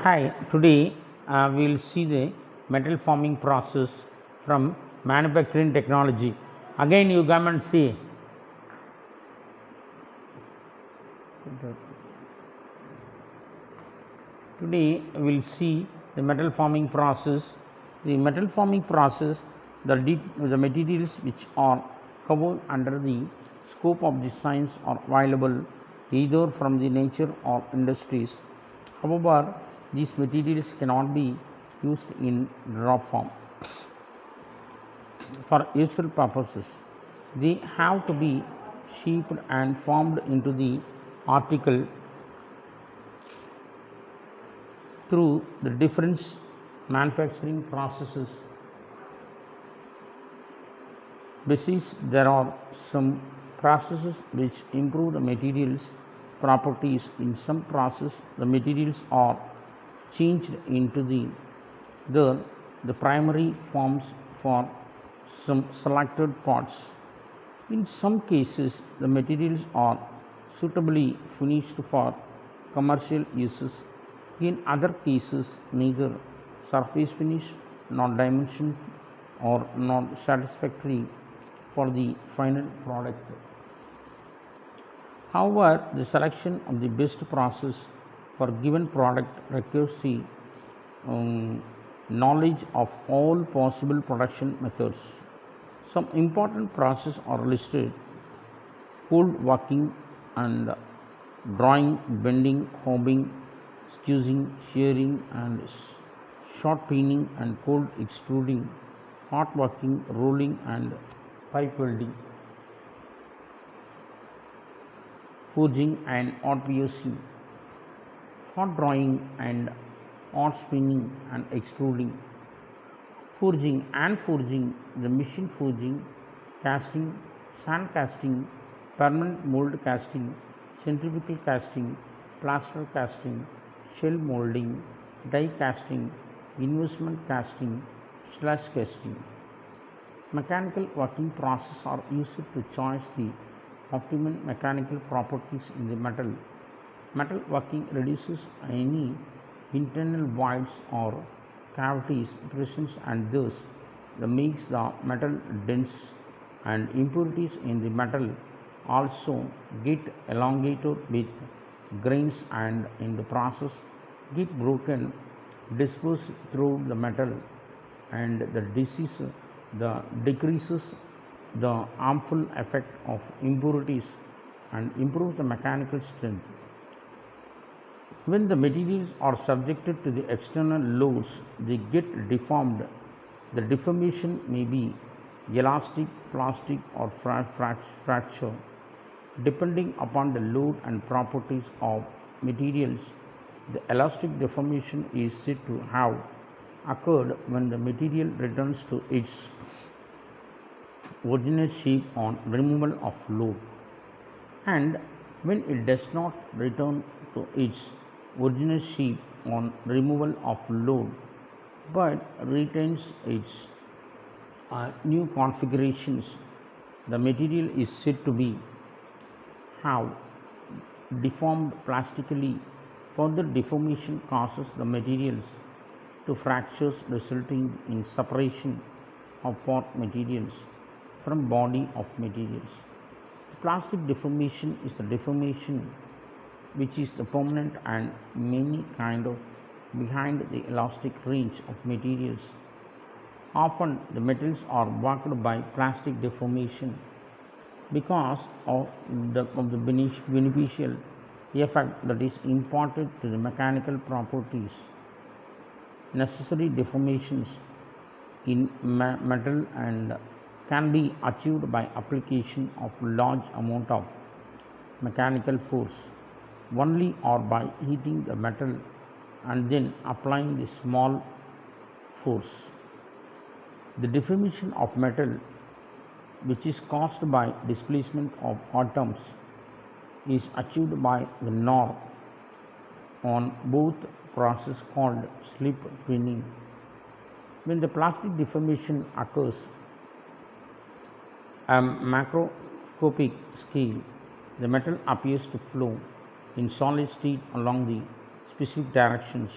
Hi, today we will see the metal forming process from manufacturing technology. Again, you come and see. Today we will see the metal forming process. The metal forming process, the materials which are covered under the scope of the science are available either from the nature or industries. However, these materials cannot be used in raw form for useful purposes. They have to be shaped and formed into the article through the different manufacturing processes. Besides, there are some processes which improve the materials properties. In some process, the materials are changed into the primary forms for some selected parts. In some cases, the materials are suitably finished for commercial uses. In other cases, neither surface finish nor dimension are not satisfactory for the final product. However, the selection of the best process for given product requires the knowledge of all possible production methods. Some important processes are listed: cold working and drawing, bending, hobbing, squeezing, shearing and short peening and cold extruding, hot working, rolling and pipe welding, forging and hot piercing, hot drawing and hot spinning and extruding, forging and forging, the machine forging, casting, sand casting, permanent mold casting, centrifugal casting, plaster casting, shell molding, die casting, investment casting, slash casting. Mechanical working processes are used to choose the optimum mechanical properties in the metal. Metal working reduces any internal voids or cavities present and thus makes the metal dense, and impurities in the metal also get elongated with grains and in the process get broken, dispersed through the metal, and the decreases the harmful effect of impurities and improves the mechanical strength. When the materials are subjected to the external loads, they get deformed. The deformation may be elastic, plastic, or fracture. Depending upon the load and properties of materials, the elastic deformation is said to have occurred when the material returns to its original shape on removal of load, and when it does not return to its original shape on removal of load but retains its new configurations, the material is said to be have deformed plastically. Further deformation causes the materials to fractures, resulting in separation of part materials from body of materials. Plastic deformation is the deformation which is the permanent and many kind of behind the elastic range of materials. Often the metals are blocked by plastic deformation because of the beneficial effect that is imparted to the mechanical properties. Necessary deformations in metal and can be achieved by application of large amount of mechanical force only, or by heating the metal and then applying the small force. The deformation of metal, which is caused by displacement of atoms, is achieved by the NOR on both process called slip pinning. When the plastic deformation occurs a macroscopic scale, the metal appears to flow in solid state along the specific directions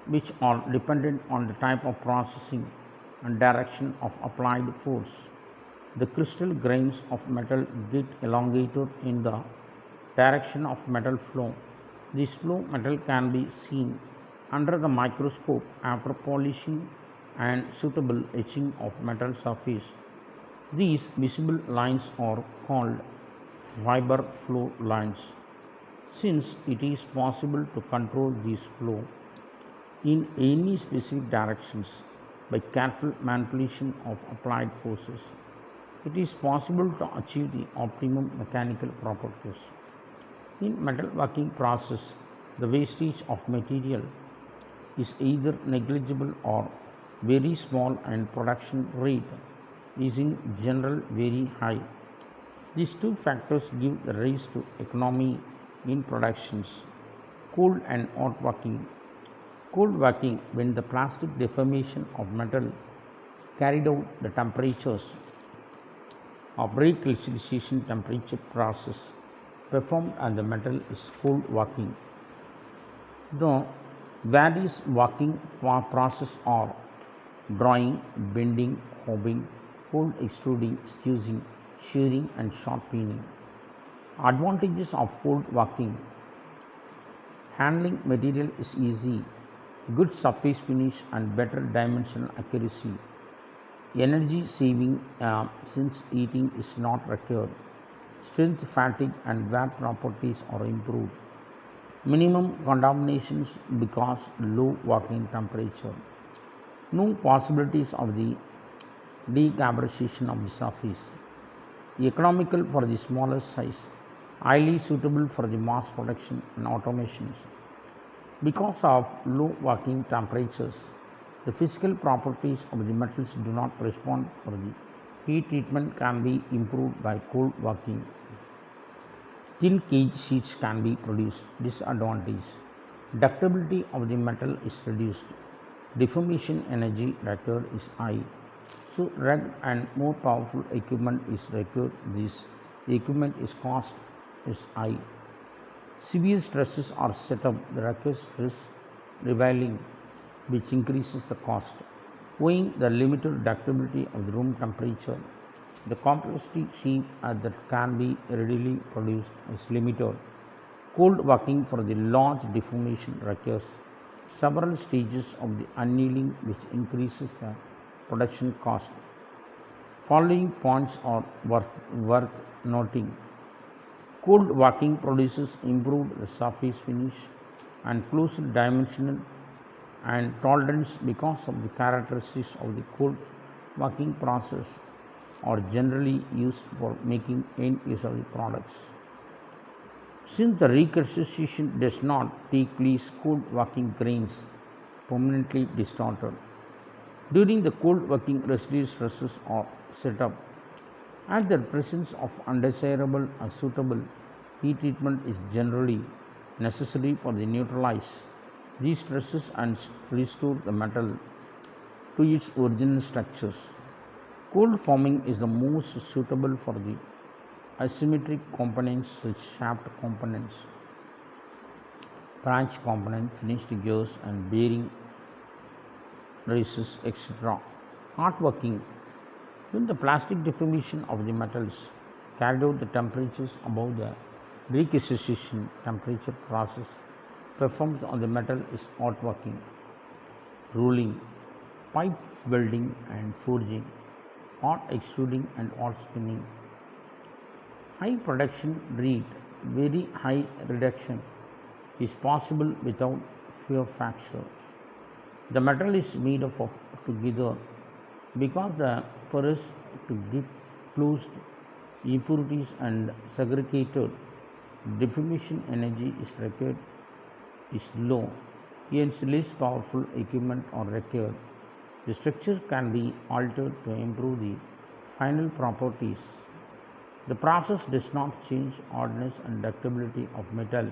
which are dependent on the type of processing and direction of applied force. The crystal grains of metal get elongated in the direction of metal flow. This flow metal can be seen under the microscope after polishing and suitable etching of metal surface. These visible lines are called fiber flow lines. Since it is possible to control this flow in any specific directions by careful manipulation of applied forces, it is possible to achieve the optimum mechanical properties. In metal working process, the wastage of material is either negligible or very small and production rate is in general very high. These two factors give rise to economy in productions. Cold and hot working. Cold working, when the plastic deformation of metal carried out the temperatures of recrystallization temperature process performed on the metal is cold working. The various working processes are drawing, bending, hobbing, cold extruding, extruding, shearing and sharpening. Advantages of cold working: handling material is easy, good surface finish and better dimensional accuracy. Energy saving since heating is not required. Strength, fatigue and wear properties are improved. Minimum contaminations because low working temperature. No possibilities of the degabbration of the surface. Economical for the smaller size. Highly suitable for the mass production and automations. Because of low working temperatures, the physical properties of the metals do not respond for the heat treatment can be improved by cold working. Thin cage sheets can be produced. Disadvantage: ductility of the metal is reduced. Deformation energy required is high. So rugged and more powerful equipment is required. This equipment is cost is high. Severe stresses are set up. The required stress revealing, which increases the cost. Owing the limited ductility of the room temperature, the complexity sheet that can be readily produced is limited. Cold working for the large deformation requires several stages of the annealing, which increases the production cost. Following points are worth noting. Cold working produces improved surface finish and closer dimensional and tolerance because of the characteristics of the cold working process are generally used for making end use of the products. Since the recrystallization does not take place, cold working grains permanently distorted. During the cold working, residual stresses are set up, and the presence of undesirable or suitable heat treatment is generally necessary for the neutralize these stresses and restore the metal to its original structures. Cold forming is the most suitable for the asymmetric components such shaft components, branch components, finished gears and bearing races, etc. Hot working: when the plastic deformation of the metals carried out the temperatures above the recrystallization temperature process performed on the metal is hot working. Rolling, pipe welding and forging, hot extruding and hot spinning. High production rate, very high reduction is possible without fear factor. The metal is made up of together because the porous to get closed impurities and segregated deformation energy is required is low, hence less powerful equipment are required. The structure can be altered to improve the final properties. The process does not change hardness and ductility of metal,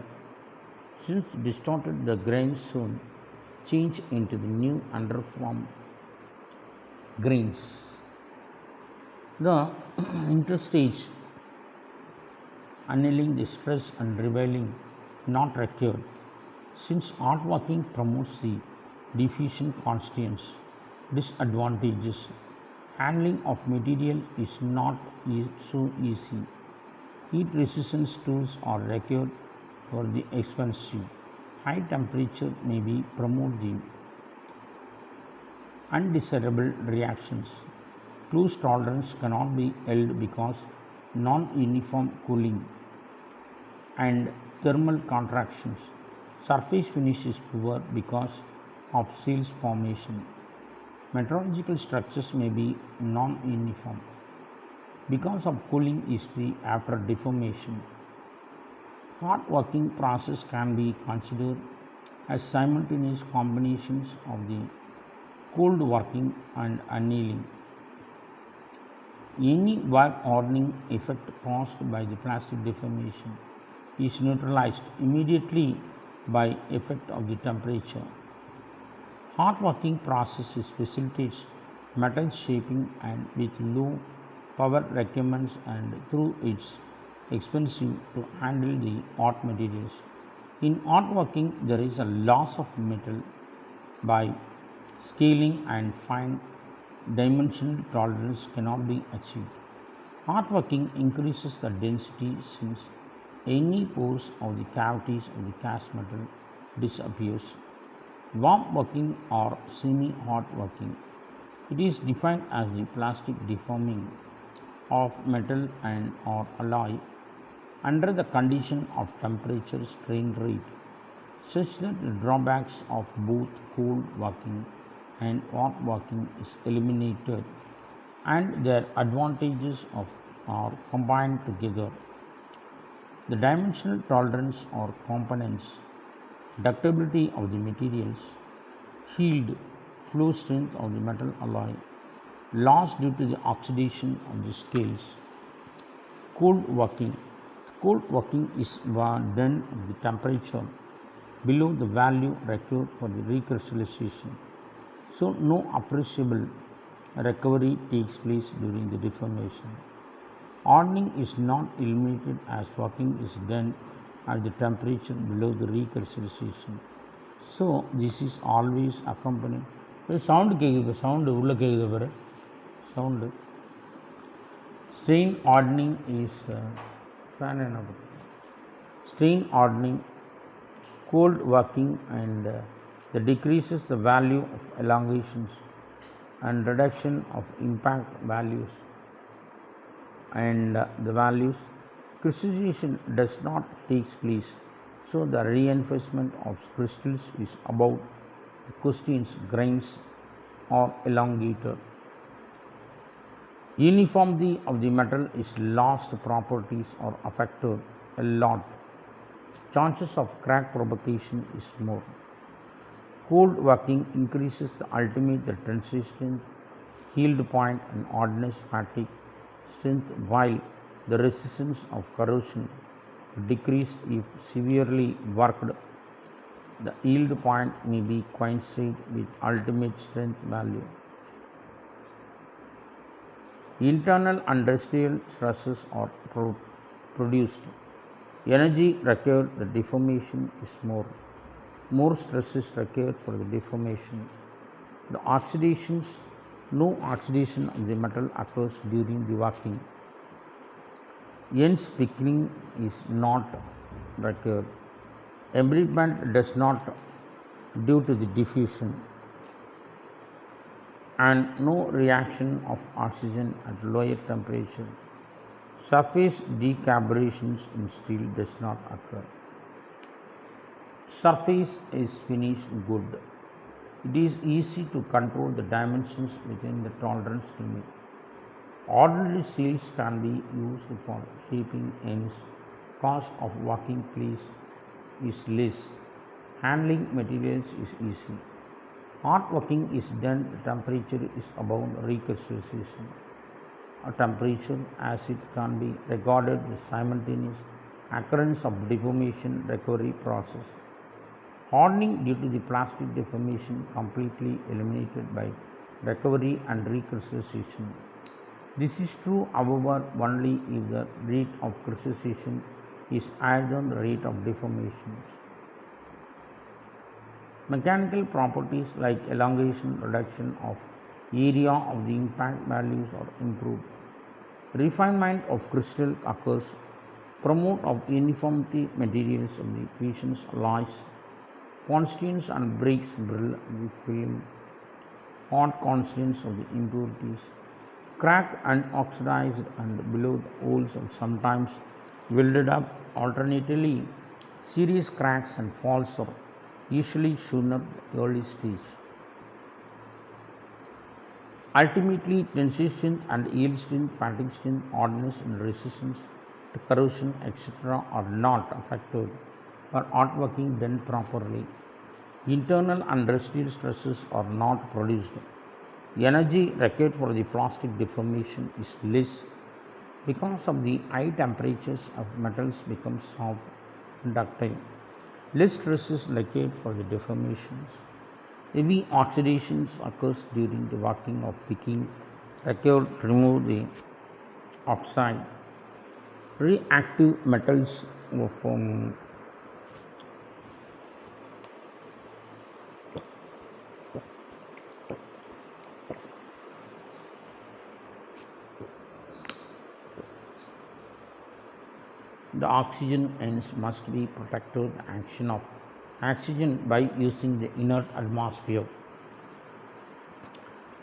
since distorted the grains soon change into the new underformed grains. The interstage annealing the stress and revealing not required, since hot working promotes the diffusion constraints. Disadvantages: handling of material is not so easy. Heat resistance tools are required for the expensive. High temperature may be promote the undesirable reactions. Close tolerance cannot be held because non-uniform cooling and thermal contractions. Surface finish is poor because of seals formation. Meteorological structures may be non-uniform because of cooling history after deformation. Hot working process can be considered as simultaneous combinations of the cold working and annealing. Any work hardening effect caused by the plastic deformation is neutralized immediately by effect of the temperature. Hot working process facilitates metal shaping and with low power requirements and through its expensive to handle the hot materials. In hot working there is a loss of metal by scaling and fine dimensional tolerance cannot be achieved. Hot working increases the density since any pores of the cavities of the cast metal disappears. Warm working or semi-hot working. It is defined as the plastic deforming of metal and or alloy under the condition of temperature strain rate, such that the drawbacks of both cold working and hot working is eliminated and their advantages are combined together. The dimensional tolerance or components, ductability of the materials, yield, flow strength of the metal alloy, loss due to the oxidation of the scales. Cold working. Cold working is done at the temperature below the value required for the recrystallization, so no appreciable recovery takes place during the deformation. Hardening is not eliminated as working is done at the temperature below the recrystallization. So this is always accompanied. Sound sound. Strain hardening is strain hardening, cold working, and that decreases the value of elongations and reduction of impact values and the values. Crystallization does not take place, so the reinforcement of crystals is about the questions grains or elongated. Uniformity of the metal is lost, properties are affected a lot. Chances of crack propagation is more. Cold working increases the ultimate the tensile strength, yield point and hardness fatigue strength, while the resistance of corrosion decreased if severely worked. The yield point may be coincide with ultimate strength value. Internal industrial stresses are produced. Energy required the deformation is more. More stress is required for the deformation. The oxidations, no oxidation of the metal occurs during the working. Hence pickling is not required. Embrittlement does not due to the diffusion, and no reaction of oxygen at lower temperature. Surface decarburation in steel does not occur. Surface is finished good. It is easy to control the dimensions within the tolerance limit. Ordinary seals can be used for shaping ends. Cost of working place is less. Handling materials is easy. Hot working is done, the temperature is above recrystallization. A temperature as it can be regarded as simultaneous occurrence of deformation recovery process. Hardening due to the plastic deformation completely eliminated by recovery and recrystallization. This is true, however, only if the rate of crystallization is higher than the rate of deformation. Mechanical properties like elongation, reduction of area of the impact values are improved. Refinement of crystal occurs. Promote of uniformity materials of the equations, alloys, constituents and breaks the film, hot constituents of the impurities, cracked and oxidized and below the holes are sometimes welded up. Alternatively, serious cracks and faults are usually shown at the early stage. Ultimately, tensile strength and yield strength, fatigue strength, hardness and resistance to corrosion, etc. are not affected for artworking done properly. Internal and residual stresses are not produced. The energy required for the plastic deformation is less because of the high temperatures of metals become soft and ductile. Less stress is required for the deformations. Heavy oxidations occurs during the working of picking required to remove the oxide. Reactive metals from the oxygen ends must be protected action of oxygen by using the inert atmosphere.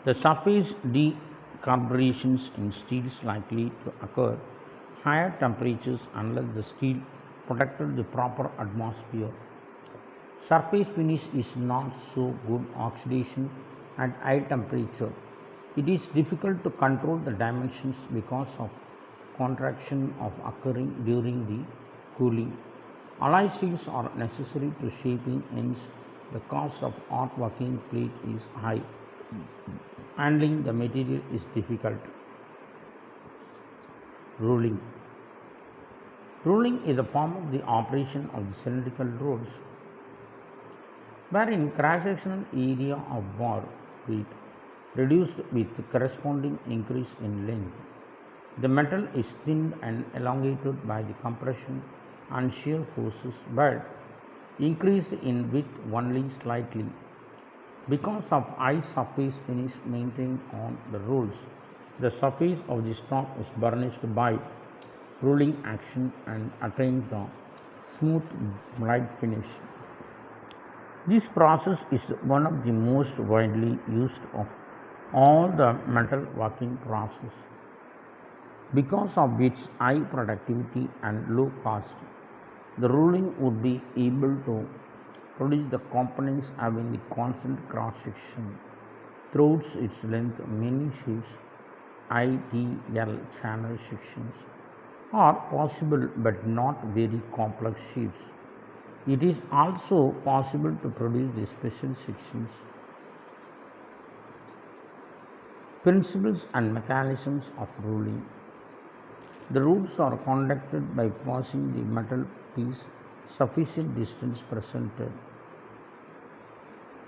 The surface decarbonations in steel is likely to occur higher temperatures unless the steel protected the proper atmosphere. Surface finish is not so good oxidation at high temperature. It is difficult to control the dimensions because of contraction of occurring during the cooling. Alloy steels are necessary to shaping, hence the cost of hot working plate is high. Handling the material is difficult. Rolling. Rolling is a form of the operation of the cylindrical rolls wherein cross-sectional area of bar plate reduced with corresponding increase in length. The metal is thinned and elongated by the compression and shear forces but increased in width only slightly. Because of high surface finish maintained on the rolls, the surface of the stock is burnished by rolling action and attains the smooth bright finish. This process is one of the most widely used of all the metal working process. Because of its high productivity and low cost, the rolling would be able to produce the components having the constant cross section throughout its length. Many shapes, ITL channel sections, are possible but not very complex shapes. It is also possible to produce the special sections. Principles and mechanisms of rolling. The rolls are conducted by passing the metal piece sufficient distance presented.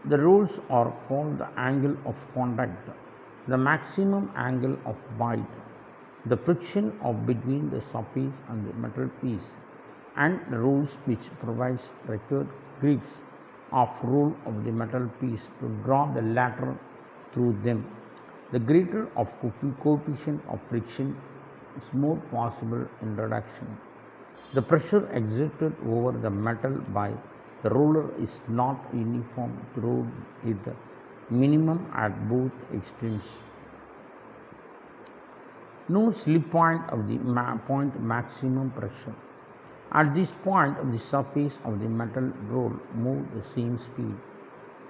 The rolls are called the angle of contact, the maximum angle of bite, the friction of between the surface and the metal piece, and the rolls which provides required grips of roll of the metal piece to draw the latter through them. The greater of coefficient of friction is more possible in reduction. The pressure exerted over the metal by the roller is not uniform throughout it, minimum at both extremes. No slip point of the point maximum pressure. At this point of the surface of the metal roll move the same speed.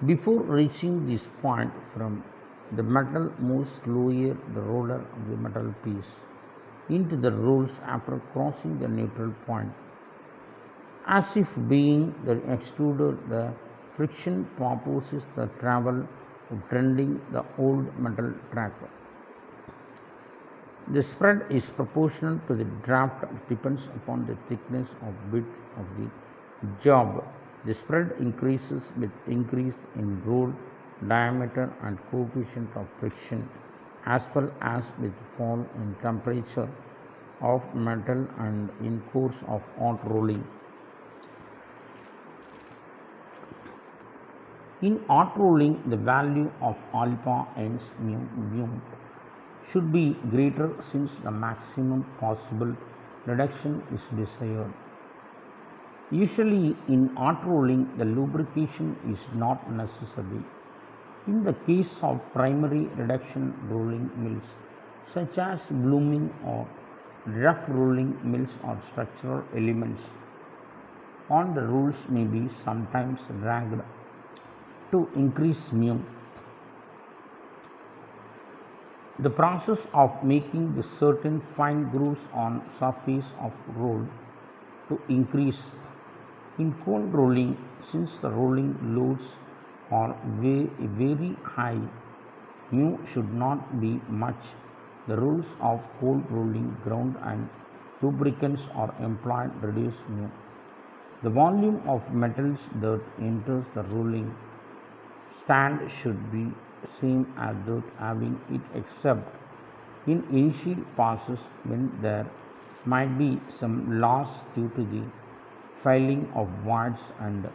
Before reaching this point from the metal moves slowly the roller of the metal piece into the rolls after crossing the neutral point. As if being the extruded, the friction proposes the travel of trending the old metal track. The spread is proportional to the draft, depends upon the thickness of width of the job. The spread increases with increase in roll diameter and coefficient of friction, as well as with fall in temperature of metal and in course of hot rolling. In hot rolling, the value of alpha ends mu should be greater since the maximum possible reduction is desired. Usually, in hot rolling, the lubrication is not necessary. In the case of primary reduction rolling mills, such as blooming or rough rolling mills or structural elements, on the rolls may be sometimes dragged to increase mu. The process of making the certain fine grooves on surface of roll to increase. In cold rolling, since the rolling loads are very high, mu should not be much. The rules of cold rolling ground and lubricants are employed reduce mu. The volume of metals that enters the rolling stand should be same as that having it except in initial passes when there might be some loss due to the filling of voids and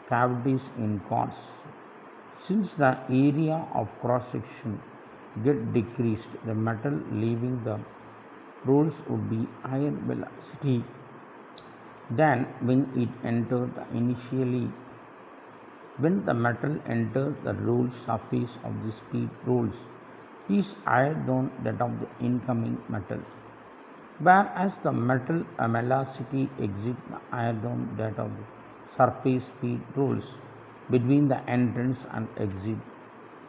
cavities in cords. Since the area of cross section get decreased, the metal leaving the rolls would be higher velocity than when it entered initially. When the metal enters the roll surface of the speed rolls is higher than that of the incoming metal, whereas the metal velocity exits higher than that of the surface speed rolls between the entrance and exit.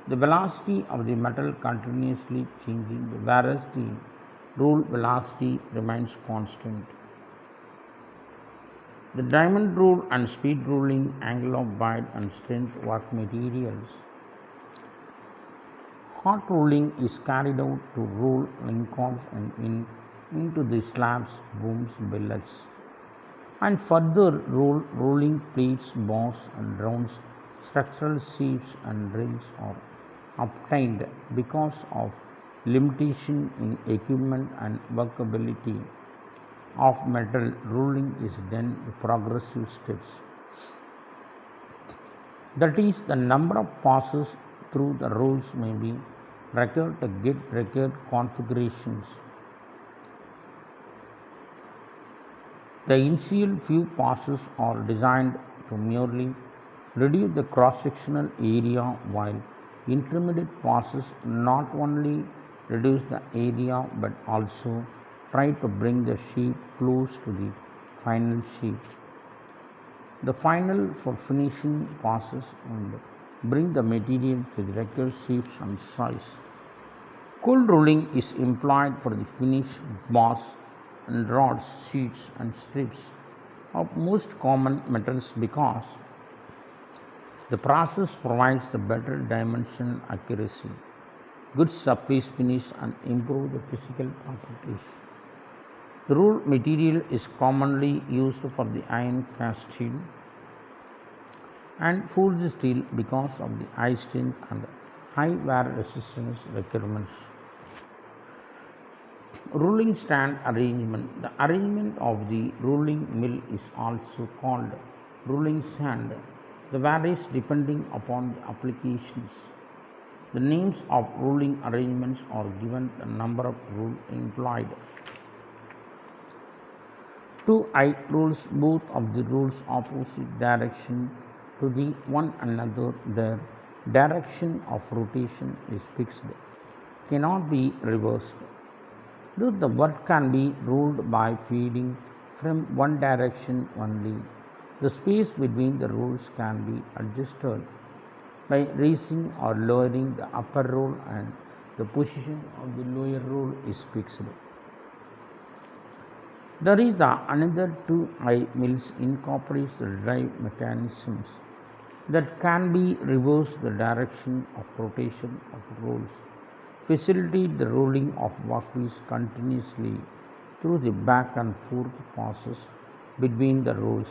The velocity of the metal continuously changing, whereas the roll velocity remains constant. The diamond roll and speed rolling, angle of bite and strength work materials. Hot rolling is carried out to roll ingots and into the slabs, booms, billets, and further rolling plates, bars, and rounds. Structural sheaves and drills are obtained because of limitation in equipment and workability of metal. Rolling is done with progressive steps. That is, the number of passes through the rolls may be required to get required configurations. The initial few passes are designed to merely reduce the cross-sectional area, while intermediate passes not only reduce the area but also try to bring the sheet close to the final sheet. The final for finishing passes and bring the material to the required shapes and size. Cold rolling is employed for the finished bars and rods, sheets and strips of most common metals because the process provides the better dimension accuracy, good surface finish and improve the physical properties. The roll material is commonly used for the iron cast steel and forged steel because of the high strength and high wear resistance requirements. Rolling stand arrangement. The arrangement of the rolling mill is also called rolling stand. The varies depending upon the applications. The names of rolling arrangements are given the number of rolls employed. Two eye rolls, both of the rolls opposite direction to the one another. Their direction of rotation is fixed, cannot be reversed. Though the work can be rolled by feeding from one direction only, the space between the rolls can be adjusted by raising or lowering the upper roll, and the position of the lower roll is fixed. There is the another two eye mills incorporates the drive mechanisms that can be reversed the direction of rotation of rolls, facilitate the rolling of workpiece continuously through the back and forth passes between the rolls.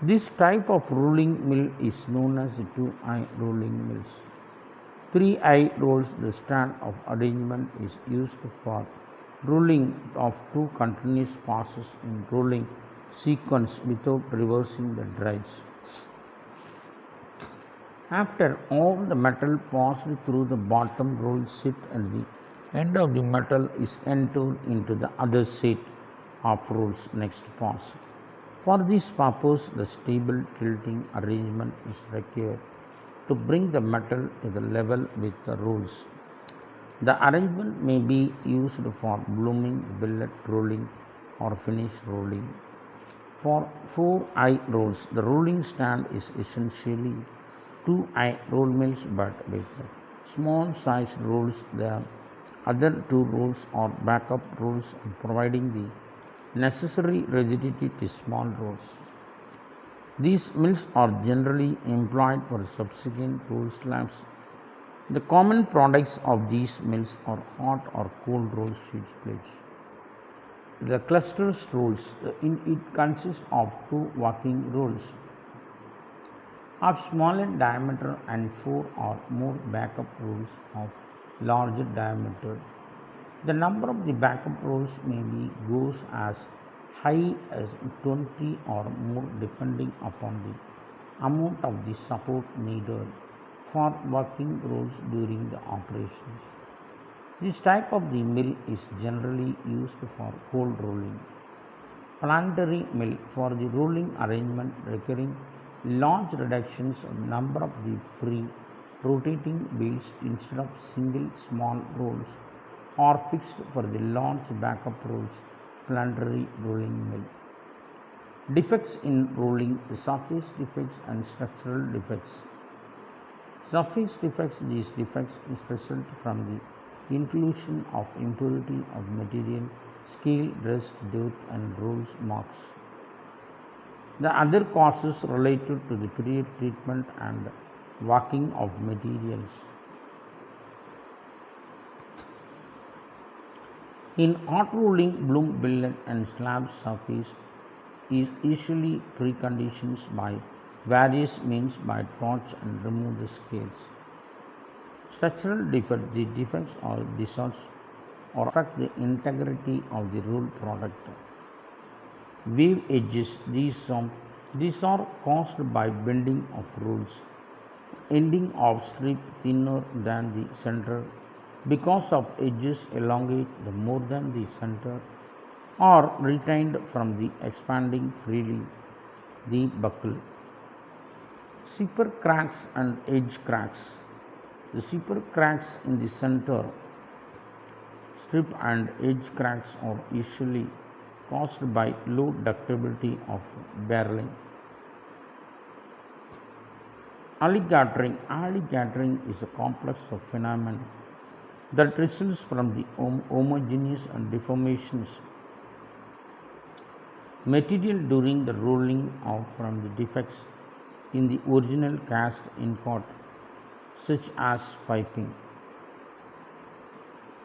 This type of rolling mill is known as the two-eye rolling mills. Three-eye rolls, the stand of arrangement is used for rolling of two continuous passes in rolling sequence without reversing the drives. After all the metal passed through the bottom roll set at the end of the metal is entered into the other set of rolls next pass. For this purpose, the stable tilting arrangement is required to bring the metal to the level with the rolls. The arrangement may be used for blooming, billet rolling, or finish rolling. For 4-eye rolls, the rolling stand is essentially 2-eye roll mills, but with small sized rolls, the other two rolls are backup rolls providing the necessary rigidity to small rolls. These mills are generally employed for subsequent roll slabs. The common products of these mills are hot or cold roll sheet plates. The cluster rolls, it consists of two working rolls of smaller diameter and four or more backup rolls of larger diameter. The number of the backup rolls may be goes as high as 20 or more depending upon the amount of the support needed for working rolls during the operations. This type of the mill is generally used for cold rolling. Planetary mill for the rolling arrangement requiring large reductions of number of the free rotating wheels instead of single small rolls or fixed for the large backup rolls. Planetary rolling mill. Defects in rolling, the surface defects and structural defects. Surface defects, these defects result from the inclusion of impurity of material, scale, rust, dirt and rolls marks. The other causes related to the period treatment and working of materials. In hot rolling, bloom, billet and slab surface is usually preconditions by various means by torch and remove the scales. Structural defects, the defects or distorts or affect the integrity of the roll product. Wave edges, these are caused by bending of rolls, ending of strip thinner than the center because of edges elongate the more than the center or retained from the expanding freely the buckle. Zipper cracks and edge cracks. The zipper cracks in the center strip and edge cracks are usually caused by low ductility of barreling. Alligatoring is a complex of phenomena that results from the homogeneous and deformations material during the rolling out from the defects in the original cast ingot, such as piping.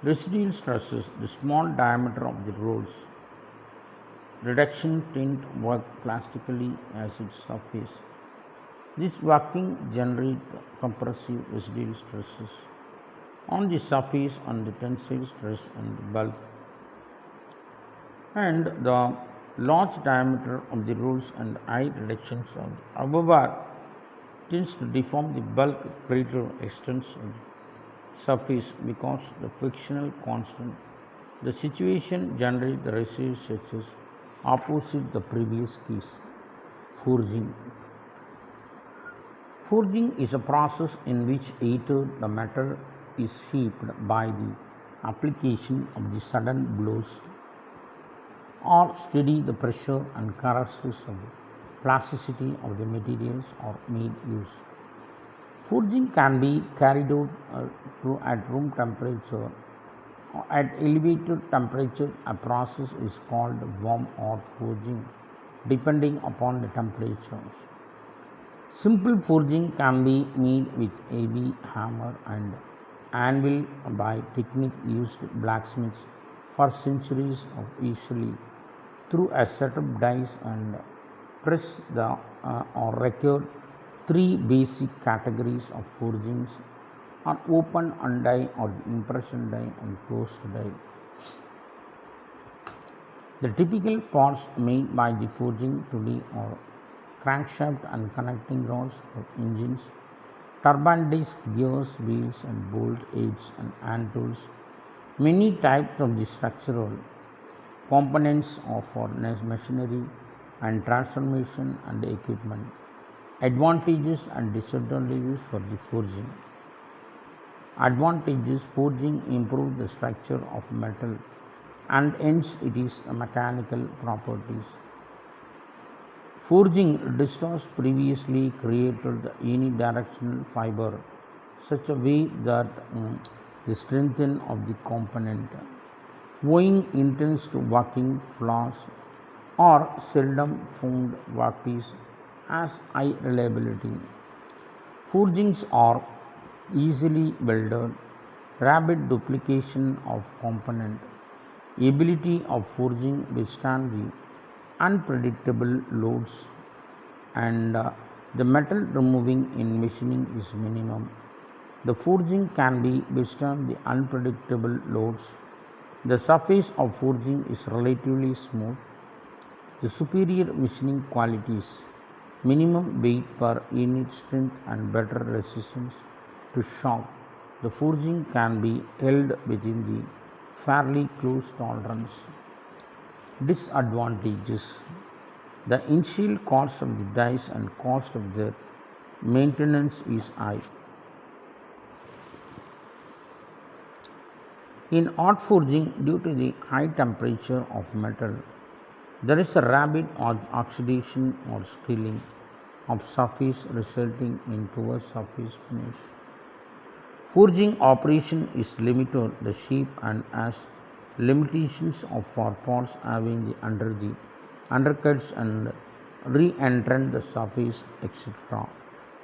Residual stresses, the small diameter of the rolls. Reduction tint work plastically as its surface. This working generates compressive residual stresses on the surface and the tensile stress and the bulk. And the large diameter of the rolls and high reductions of however tends to deform the bulk greater extents of the surface because the frictional constant. The situation generates the residual stresses opposite the previous case. Forging. Forging is a process in which either the metal is shaped by the application of the sudden blows or steady the pressure and characteristics of the plasticity of the materials are made use. Forging can be carried out at room temperature. At elevated temperature, a process is called warm hot forging, depending upon the temperatures. Simple forging can be made with heavy hammer and anvil by technique used blacksmiths for centuries of usually through a set of dies and press the or record three basic categories of forgings are open die or the impression die and closed die. The typical parts made by the forging today are crankshaft and connecting rods for engines, turbine disc, gears, wheels, and bolt heads and hand tools. Many types of the structural components of for machinery and transformation and equipment. Advantages and disadvantages for the forging. Advantages: forging improves the structure of metal and hence it is mechanical properties. Forging distorts previously created unidirectional fiber such a way that the strength of the component, owing intense to working flaws or seldom found workpiece has high reliability. Forgings are easily welded, rapid duplication of component, ability of forging withstand the unpredictable loads, and the metal removing in machining is minimum. The forging can be withstand the unpredictable loads. The surface of forging is relatively smooth. The superior machining qualities: minimum weight per unit strength and better resistance to shock. The forging can be held within the fairly close tolerance. Disadvantages: the initial cost of the dies and cost of their maintenance is high. In hot forging, due to the high temperature of metal, there is a rapid oxidation or scaling of surface resulting in poor surface finish. Forging operation is limited the shape and has limitations of for parts having the undercuts and re-entrant the surface, etc.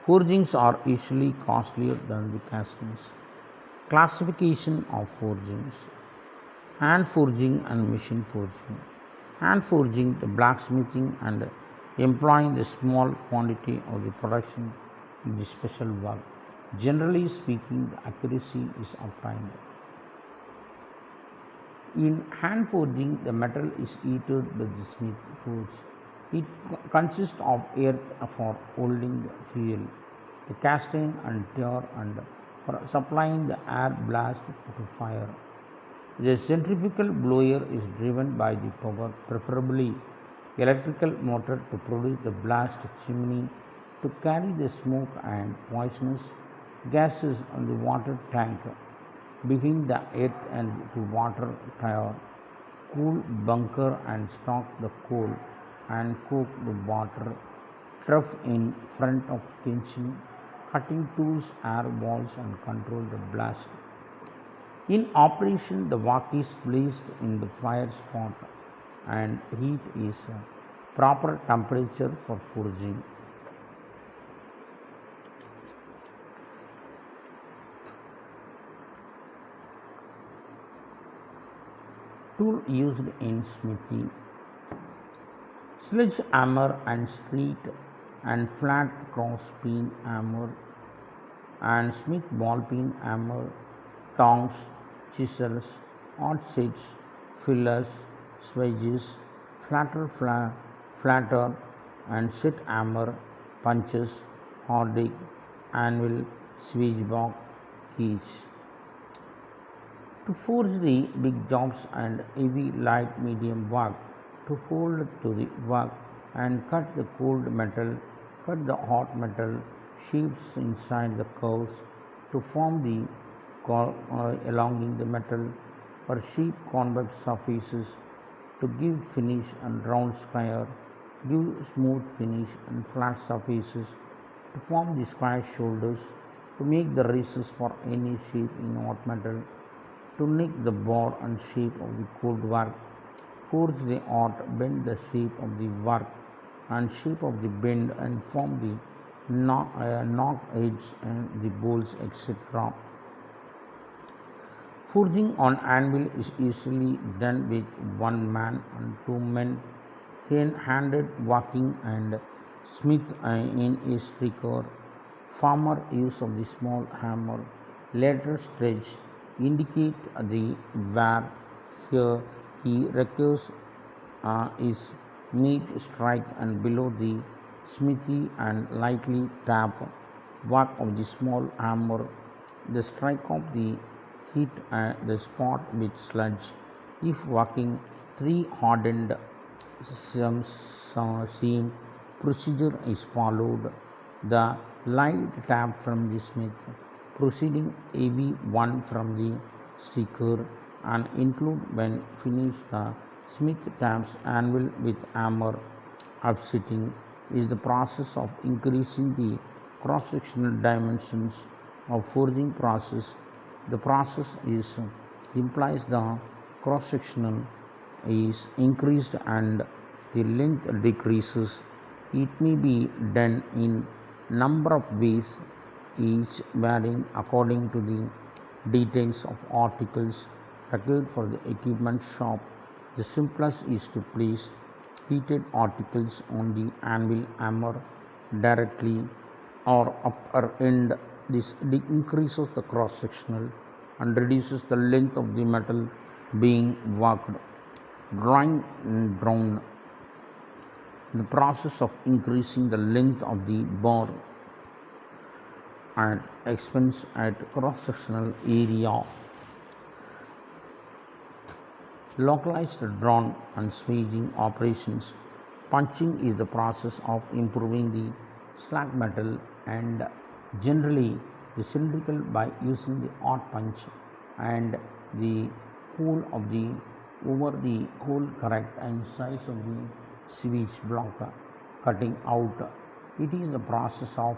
Forgings are usually costlier than the castings. Classification of forgings: hand forging and machine forging. Hand forging, the blacksmithing and employing the small quantity of the production in the special work. Generally speaking, the accuracy is obtained. In hand forging, the metal is heated by the smith forge. It consists of earth for holding the fuel, the casting and tar, and for supplying the air blast to fire. The centrifugal blower is driven by the power, preferably electrical motor, to produce the blast chimney to carry the smoke and poisonous gases on the water tank behind the earth and to water tower, cool bunker and stock the coal and cook the water trough in front of kitchen, cutting tools, air balls and control the blast. In operation, the wok is placed in the fire spot and heat is proper temperature for forging. Tool used in smithy: sledgehammer and street and flat cross peen hammer and smith ball peen hammer, tongs, chisels, offsets, fillers, swedges, flatter and set hammer, punches, hardick, anvil, switchback, keys. To forge the big jobs and heavy, light, medium work, to hold to the work and cut the cold metal, cut the hot metal, shapes inside the curves, to form the along the metal or shape convex surfaces, to give finish and round square, give smooth finish and flat surfaces, to form the square shoulders, to make the races for any shape in hot metal, to nick the bore and shape of the cold work, forge the art, bend the shape of the work and shape of the bend and form the knock edge and the bolts, etc. Forging on anvil is usually done with one man and two men handed working and smith in a striker. Former use of the small hammer, later stretch, indicate the wear. Here he requires is meat strike and below the smithy and lightly tap whack of the small hammer, the strike of the hit the spot with sludge. If working three hardened seam procedure is followed, the light tap from the smith, proceeding heavy one from the sticker, and include when finished the smith taps anvil with hammer upsetting is the process of increasing the cross-sectional dimensions of forging process. The process is implies the cross-sectional is increased and the length decreases. It may be done in number of ways, each varying according to the details of articles required for the equipment shop. The simplest is to place heated articles on the anvil hammer directly or upper end. This increases the cross sectional and reduces the length of the metal being worked. Drawing down the process of increasing the length of the bar at expense at cross sectional area. Localized drawn and swaging operations. Punching is the process of improving the slag metal and generally the cylindrical by using the odd punch and the hole of the over the hole correct and size of the sewage block cutting out. It is the process of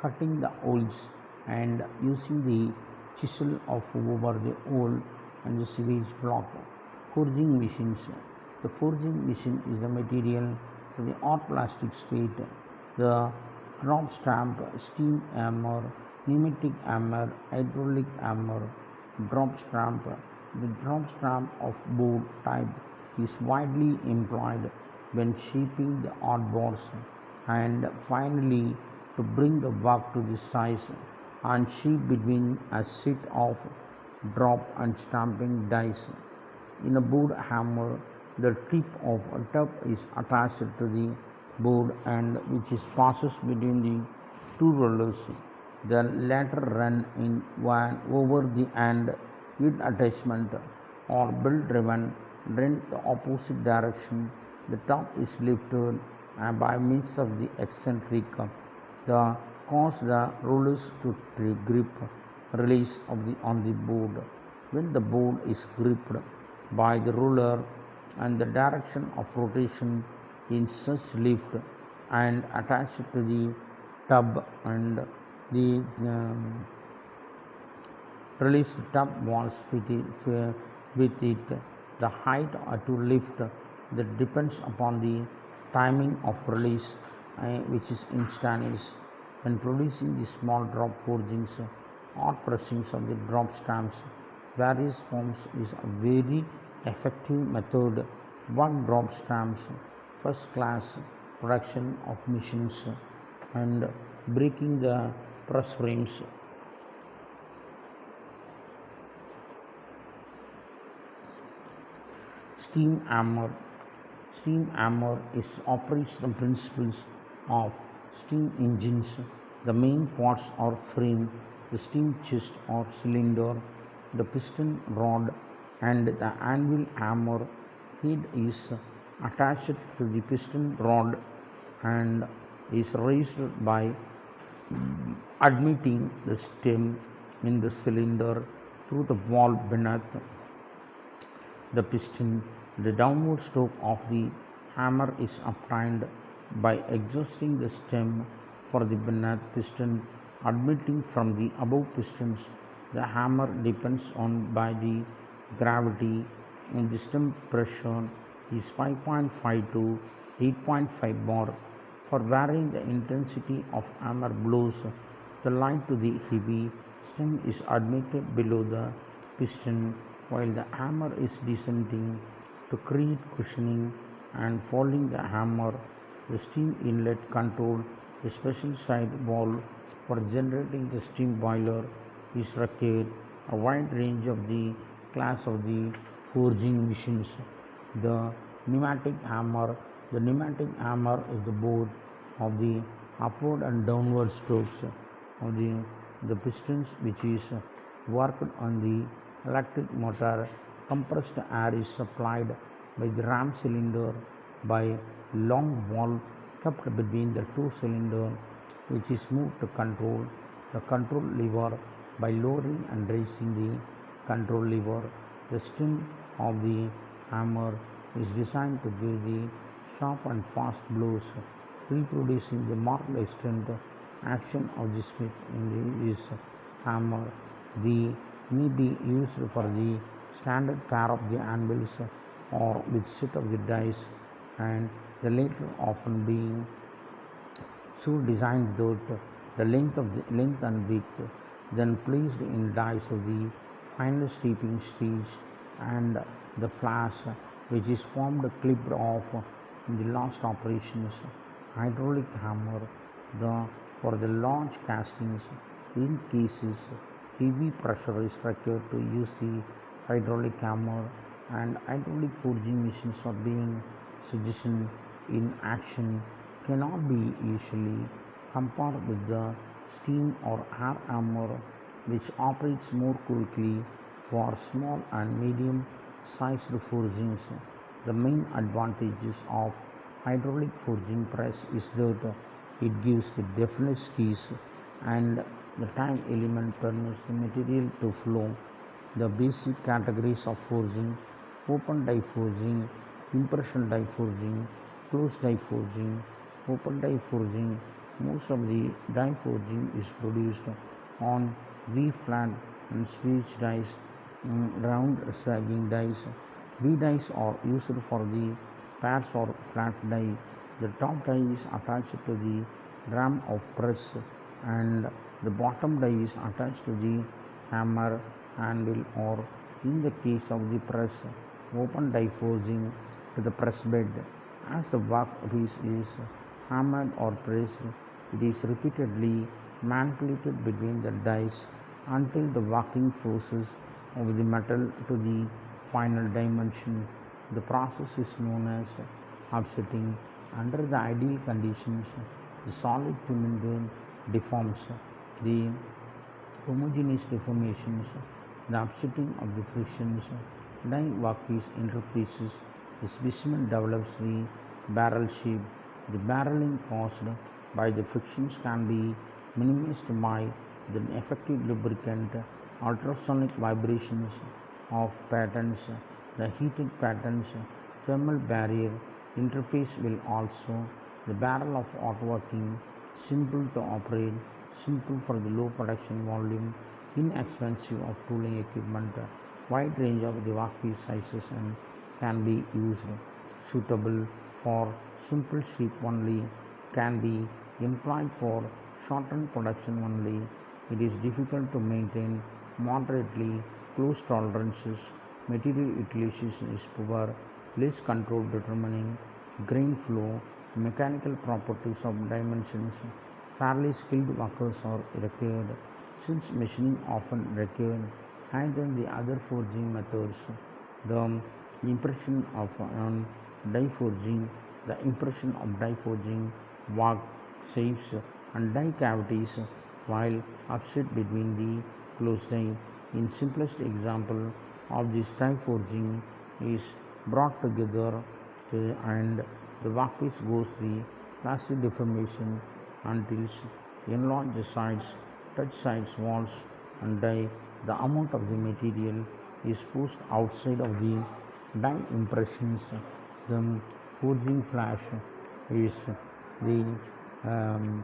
cutting the holes and using the chisel of over the hole and the sewage block. Forging machines. The forging machine is the material to the hot plastic state. The drop stamp, steam hammer, pneumatic hammer, hydraulic hammer, drop stamp. The drop stamp of board type is widely employed when shaping the hot bars and finally to bring the work to the size and shape between a set of drop and stamping dies. In a board hammer, the tip of a tub is attached to the board and which is passes between the two rollers. The latter run in one over the end in attachment or belt driven in the opposite direction. The top is lifted and by means of the eccentric the cause the rollers to grip release of the on the board. When the board is gripped by the roller and the direction of rotation in such lift and attached to the tub and the release tub walls with it. The height to lift that depends upon the timing of release which is instantaneous. When producing the small drop forgings, hot pressings of the drop stamps, various forms is a very effective method. One drop stamps, first class production of machines and breaking the press frames. Steam hammer. Steam hammer is operates the principles of steam engines. The main parts are frame, the steam chest or cylinder, the piston rod, and the anvil hammer head is attached to the piston rod and is raised by admitting the stem in the cylinder through the valve beneath the piston. The downward stroke of the hammer is obtained by exhausting the stem for the beneath piston admitting from the above pistons. The hammer depends on by the gravity and the stem pressure is 5.5 to 8.5 bar. For varying the intensity of hammer blows, the light to the heavy stem is admitted below the piston while the hammer is descending to create cushioning and following the hammer. The steam inlet control a special side valve for generating the steam boiler is required. A wide range of the class of the forging machines. The pneumatic hammer. The pneumatic hammer is the board of the upward and downward strokes. of the pistons, which is worked on the electric motor. Compressed air is supplied by the ram cylinder by long valve kept between the two cylinders, which is moved to control the control lever by lowering and raising the control lever. The stem of the hammer is designed to give the sharp and fast blows, reproducing the marked extent action of the smith in this hammer. The may be used for the standard pair of the anvils or with set of the dice, and the latter often being so designed that the length and width then placed in dies of the final steeping stage, and the flash which is formed clipped off in the last operations. Hydraulic hammer the for the large castings in cases heavy pressure is required to use the hydraulic hammer, and hydraulic forging machines are being suggested in action cannot be easily compared with the steam or air hammer, which operates more quickly for small and medium sized forgings. The main advantages of hydraulic forging press is that it gives the definite skis, and the time element permits the material to flow. The basic categories of forging: open die forging, impression die forging, closed die forging. Open die forging: most of the die forging is produced on V-flat and switch dies, round sagging dies. V dies are used for the pairs or flat die. The top die is attached to the ram of press, and the bottom die is attached to the hammer handle, or in the case of the press, open die forging to the press bed. As the workpiece is hammered or pressed, it is repeatedly manipulated between the dies until the working forces of the metal to the final dimension. The process is known as upsetting. Under the ideal conditions, the solid cylinder deforms. The homogeneous deformations, the upsetting of the frictions, die workpiece interfaces, the specimen develops the barrel shape. The barreling caused by the frictions can be minimized by the effective lubricant, ultrasonic vibrations of patterns, the heated patterns, thermal barrier interface will also. The barrel of outworking, simple to operate, simple for the low production volume, inexpensive of tooling equipment, wide range of the workpiece sizes, and can be used. Suitable for simple shape only, can be employed for shortened production only. It is difficult to maintain moderately close tolerances. Material utilization is poor, less control determining grain flow, mechanical properties of dimensions. Fairly skilled workers are required, since machining often requires higher than the other forging methods. The impression of die forging, the impression of die forging work shapes and die cavities while offset between the closed die. In simplest example of this die forging is brought together and the workpiece goes the plastic deformation until enlarge the sides, touch sides, walls, and die. The amount of the material is pushed outside of the die impressions. The forging flash is the um,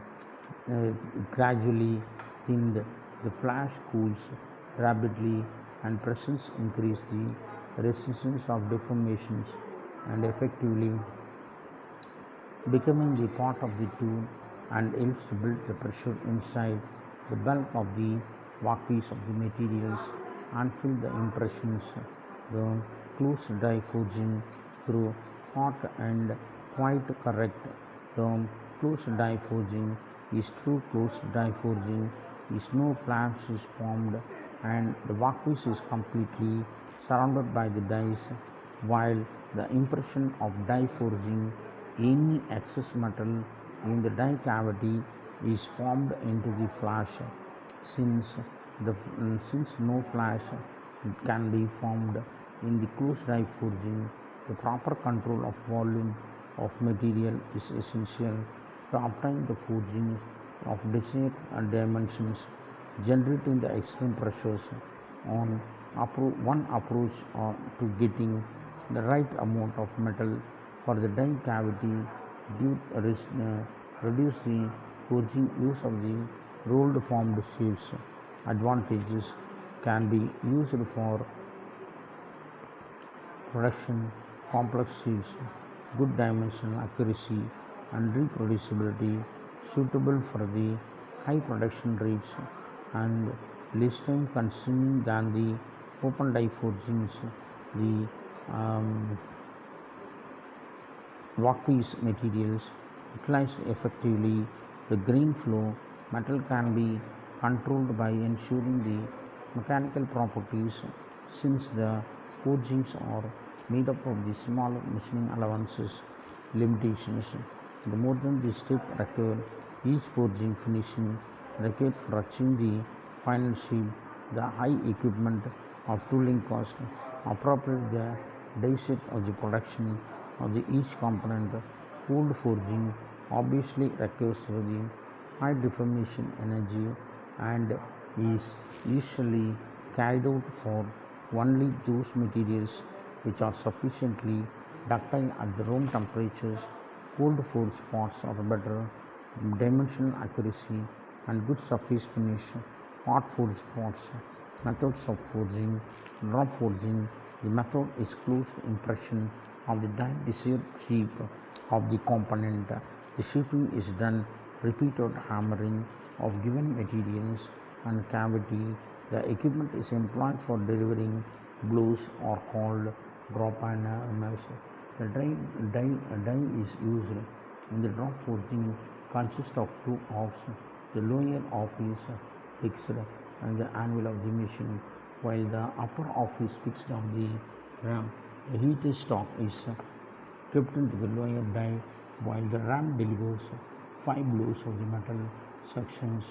uh, gradually thinned. The flash cools rapidly, and presence increase the resistance of deformations and effectively becoming the part of the tool, and helps to build the pressure inside the bulk of the workpiece of the materials and fill the impressions. The closed die forging through hot and quite correct. The closed die forging is true closed die forging is no flash is formed, and the workpiece is completely surrounded by the dies, while the impression of die forging any excess metal in the die cavity is formed into the flash. Since since no flash can be formed in the closed die forging, the proper control of volume of material is essential to obtain the forging of desired dimensions, generating the extreme pressures on one approach to getting the right amount of metal for the die cavity reduce the forging use of the rolled formed shapes. Advantages can be used for production complex shapes, good dimensional accuracy and reproducibility, suitable for the high production rates and less time consuming than the open die forgings. The workpiece materials utilized effectively, the grain flow metal can be controlled by ensuring the mechanical properties since the forgings are made up of the smaller machining allowances limitations. The more than the step required, each forging finishing required for achieving the final shape, the high equipment or tooling cost, appropriate the die set of the production of the each component. Cold forging obviously requires the high deformation energy and is usually carried out for only those materials which are sufficiently ductile at the room temperatures. Cold forged parts are better dimensional accuracy and good surface finish. Hot forged parts. Methods of forging. Drop forging. The method is closed impression of the die desired shape of the component. The shaping is done repeated hammering of given materials and cavity. The equipment is employed for delivering blows or called drop and measure. The die is used in the drop forging consists of two halves. The lower half is fixed on the anvil of the machine, while the upper half is fixed on the ram. The heated stock is kept into the lower die, while the ram delivers 5 blows of the metal sections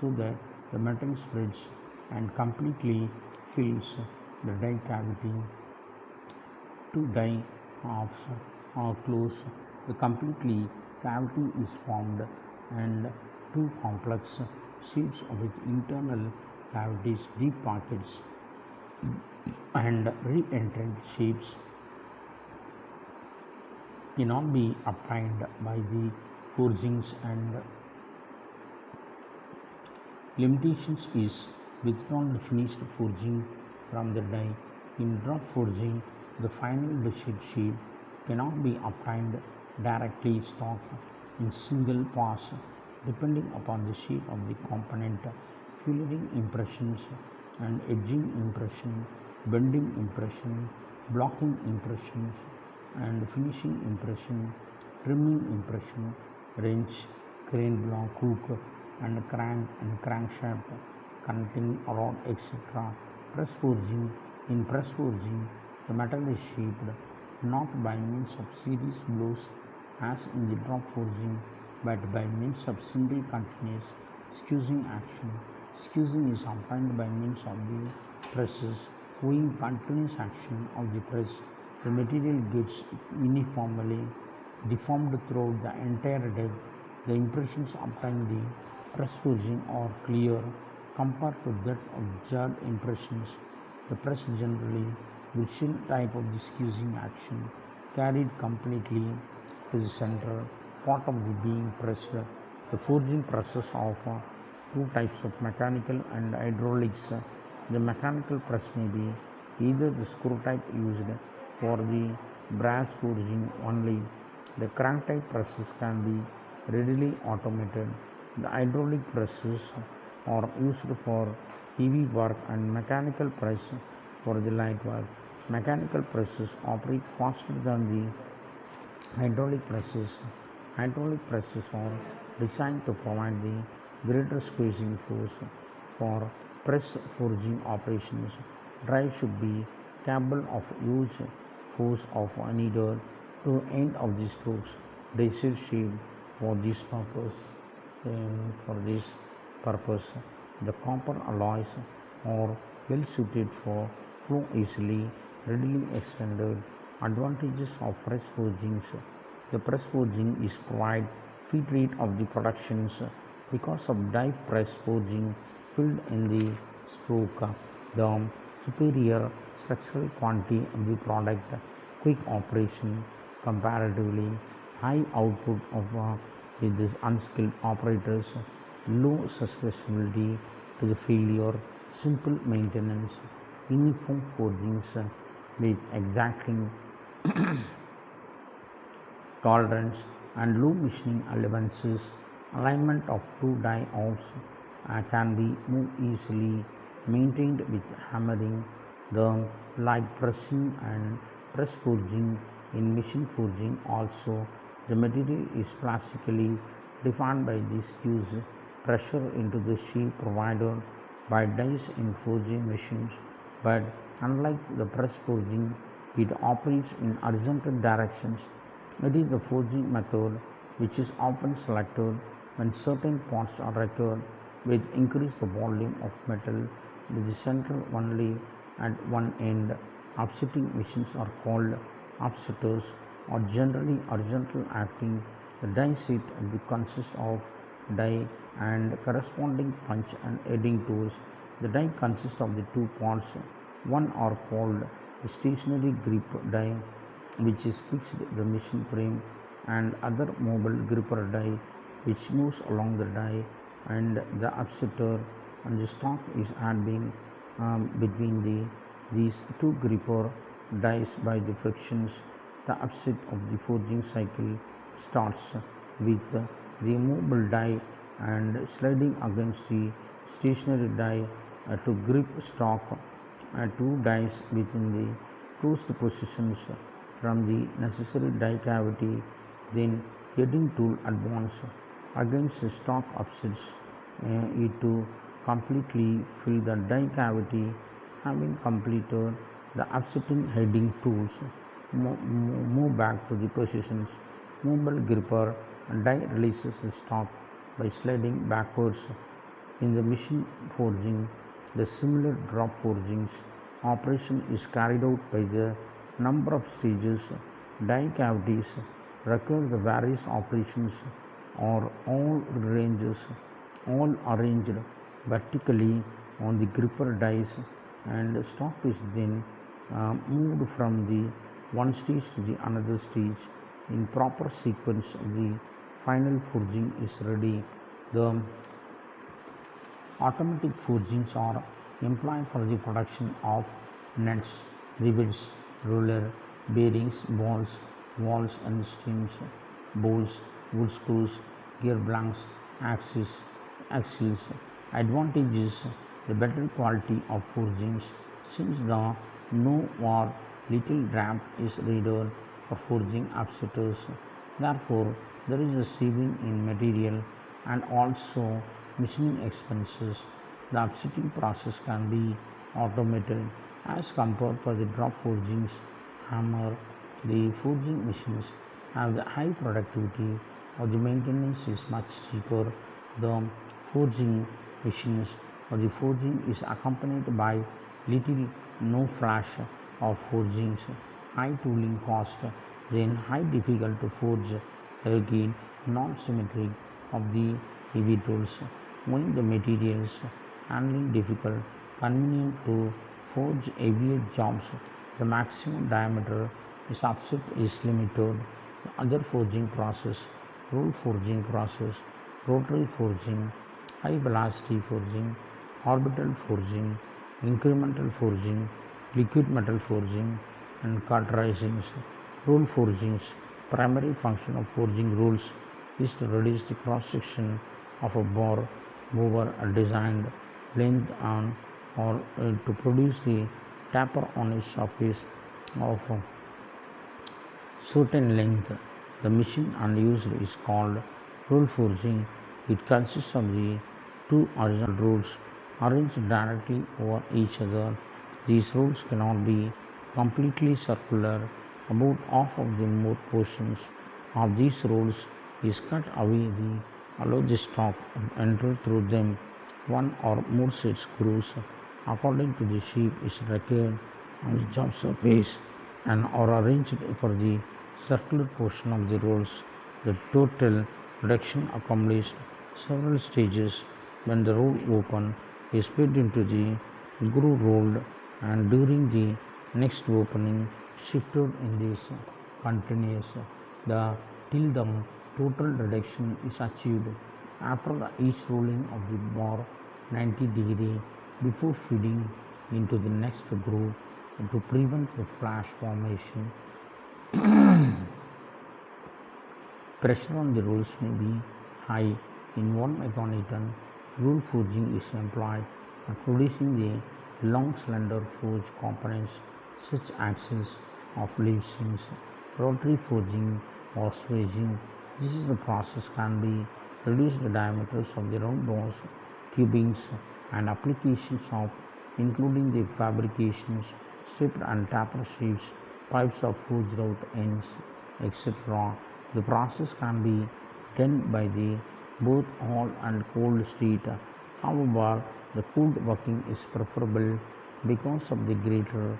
so that the metal spreads and completely fills the die cavity. Two die halves are closed. The completely cavity is formed and two complex sheets with internal cavities, deep pockets, and re-entrant shapes cannot be obtained by the forgings and limitations is withdrawn finished forging from the die. In drop forging, the final desired shape cannot be obtained directly stock in single pass depending upon the shape of the component. Fillering impressions and edging impression, bending impression, blocking impressions and finishing impression, trimming impression, wrench, crane block, hook and crank and crankshaft, connecting rod, etc. Press forging. In press forging, the metal is shaped not by means of series blows as in the drop forging, but by means of single continuous squeezing action. Squeezing is obtained by means of the presses. Owing continuous action of the press, the material gets uniformly deformed throughout the entire deck. The impressions obtained in the press forging are clear compared to that of jarred impressions. The press generally virtual type of the squeezing action carried completely to the center part of the being pressed. The forging process of two types of mechanical and hydraulics. The mechanical press may be either the screw type used for the brass forging only. The crank type presses can be readily automated. The hydraulic presses are used for heavy work and mechanical press for the light work. Mechanical presses operate faster than the hydraulic presses. Hydraulic presses are designed to provide the greater squeezing force for press forging operations. Drive should be capable of huge force of needed to end of the strokes desired shape for this purpose. for this purpose. The copper alloys are well suited for flow easily, readily extended. Advantages of press forgings. The press forging is provide feed rate of the productions because of die press forging filled in the stroke. The superior structural quantity of the product, quick operation, comparatively high output of with these unskilled operators, low susceptibility to the failure, simple maintenance, uniform forgings with exacting tolerance and low machining allowances, alignment of two die offs can be more easily maintained with hammering, the like pressing and press forging. In machine forging also, the material is plastically defined by this cues pressure into the shape provided by dies in forging machines, but unlike the press forging, it operates in horizontal directions. It is the forging method which is often selected when certain parts are required which increase the volume of metal with the center only at one end. Offsetting machines are called offsetters or generally horizontal acting. The die set consists of die and corresponding punch and heading tools. The die consists of the two parts. One are called the stationary grip die, which is fixed the machine frame, and other mobile gripper die, which moves along the die, and the offsetter and the stock is adding between these two gripper dies by the frictions. The offset of the forging cycle starts with the movable die and sliding against the stationary die to grip stock two dies within the closed positions from the necessary die cavity. Then heading tool advance against the stock offsets it to completely fill the die cavity. Having completed the offsetting, heading tools move back to the positions. Movable gripper die releases the stock by sliding backwards. In the machine forging, the similar drop forgings operation is carried out by the number of stages. Die cavities require the various operations or all arranged vertically on the gripper dies, and stock is then moved from the one stage to the another stage in proper sequence. The final forging is ready. The automatic forgings are employed for the production of nuts, rivets, roller, bearings, balls, valves and steams, bolts, wood screws, gear blanks, axles. Advantages: the better quality of forgings since the no or little draft is needed for forging offsetters. Therefore, there is a saving in material and also machining expenses. The offsetting process can be automated as compared for the drop forgings. Hammer, the forging machines have the high productivity or the maintenance is much cheaper. The forging machines or the forging is accompanied by little no flash of forgings, high tooling cost, then high difficult to forge, again non-symmetric of the heavy tools, when the materials handling difficult, convenient to forge heavier jobs. The maximum diameter is offset is limited. The other forging process, roll forging process, rotary forging, high velocity forging, orbital forging, incremental forging, liquid metal forging, and cauterizing. Roll forgings. Primary function of forging rolls is to reduce the cross section of a bore mover designed length on or to produce the taper on its surface of a certain length. The machine unused is called roll forging. It consists of the two horizontal rolls arranged directly over each other. These rolls cannot be completely circular. About half of the more portions of these rolls is cut away Allow the stock to enter through them. One or more set screws, according to the shape, is required on the job surface and are arranged for the circular portion of the rolls. The total reduction accomplished several stages. When the roll open is split into the groove rolled, and during the next opening shifted in this continuous the till the total reduction is achieved after each rolling of the bar 90 degree before feeding into the next groove to prevent the flash formation. Pressure on the rolls may be high. In 1 megaton, roll forging is employed for producing the long slender forged components such axles of levings, rotary forging or swaging. This is the process can be reduce the diameters of the round bars, tubings and applications of including the fabrications, stripped and taper shapes, pipes of forged out ends, etc. The process can be done by the both hot and cold state. However, the cooled working is preferable because of the greater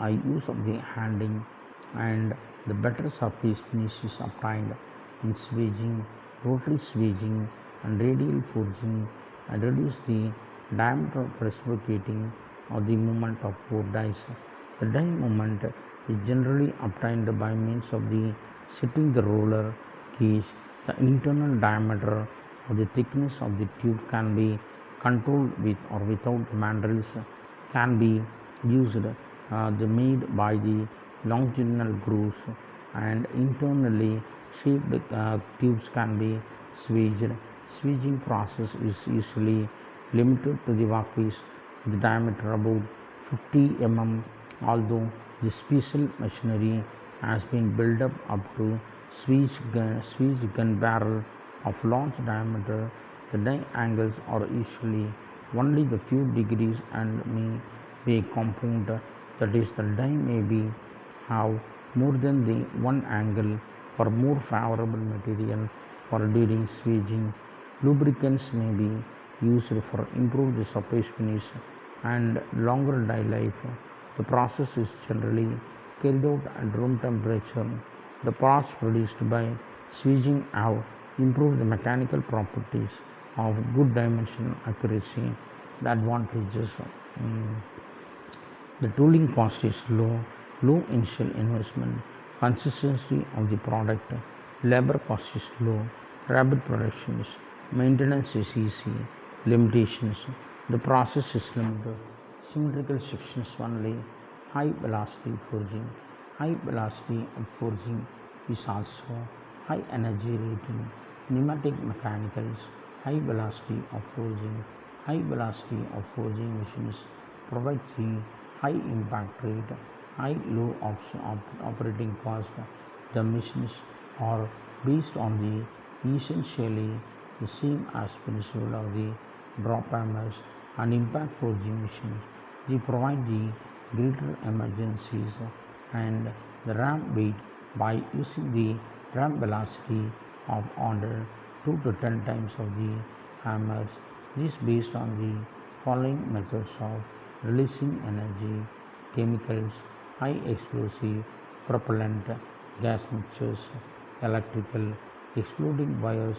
use of the handling and the better surface finish is obtained in swaging, rotary swaging and radial forging and reduce the diameter of reciprocating or the movement of four dies. The die movement is generally obtained by means of the setting the roller gauge. The internal diameter or the thickness of the tube can be controlled with or without mandrels can be used. The made by the longitudinal grooves and internally shaped tubes can be swaged. Swaging process is usually limited to the workpiece with diameter about 50 mm, although the special machinery has been built up to swage gun barrel of large diameter. The die angles are usually only the few degrees and may be compound, that is, the die may be have more than the one angle for more favorable material for during swaging. Lubricants may be used for improve the surface finish and longer die life. The process is generally carried out at room temperature. The parts produced by swaging have improved the mechanical properties of good dimension accuracy. The advantages. The tooling cost is low, low initial investment, consistency of the product, labor cost is low, rapid productions, maintenance is easy, limitations. The process is limited, symmetrical sections only, high velocity forging. High velocity of forging is also high energy rating, pneumatic mechanicals, high velocity of forging. High velocity of forging machines provide the high impact rate, high low operating cost. The machines are based on the essentially the same as principle of the drop hammers and impact forging machines. They provide the greater emergencies and the ramp weight by using the ramp velocity of order 2 to 10 times of the hammers. This based on the following methods of releasing energy, chemicals, high explosive, propellant, gas mixtures, electrical, exploding wires,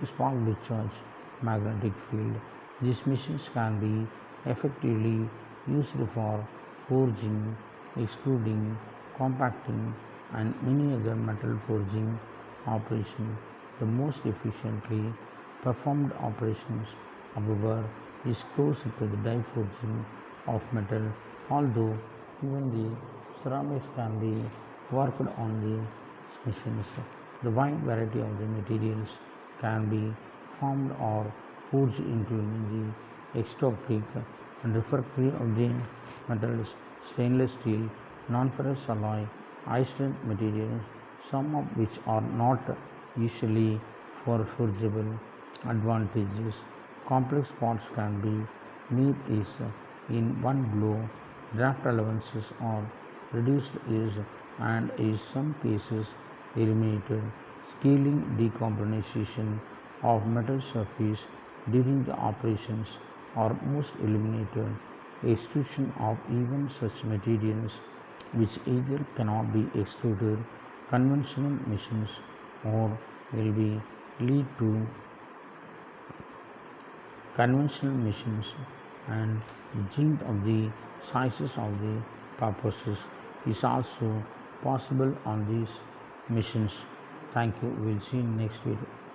spark discharge, magnetic field. These machines can be effectively used for forging, extruding, compacting, and many other metal forging operations. The most efficiently performed operations, however, is closer to the die forging of metal, although even the ceramics can be worked on the machines. The wide variety of the materials can be formed or forged into the exotic and refractory of the metals, stainless steel, non-ferrous alloy, high strength materials, some of which are not usually for forgeable. Advantages: complex parts can be made is in one blow, draft allowances are reduced is and in some cases eliminated, scaling decarbonization of metal surface during the operations are most eliminated. Extrusion of even such materials which either cannot be extruded conventional machines or will be lead to conventional machines, and the change of the sizes of the purposes is also possible on these machines. Thank you. We'll see you in next video.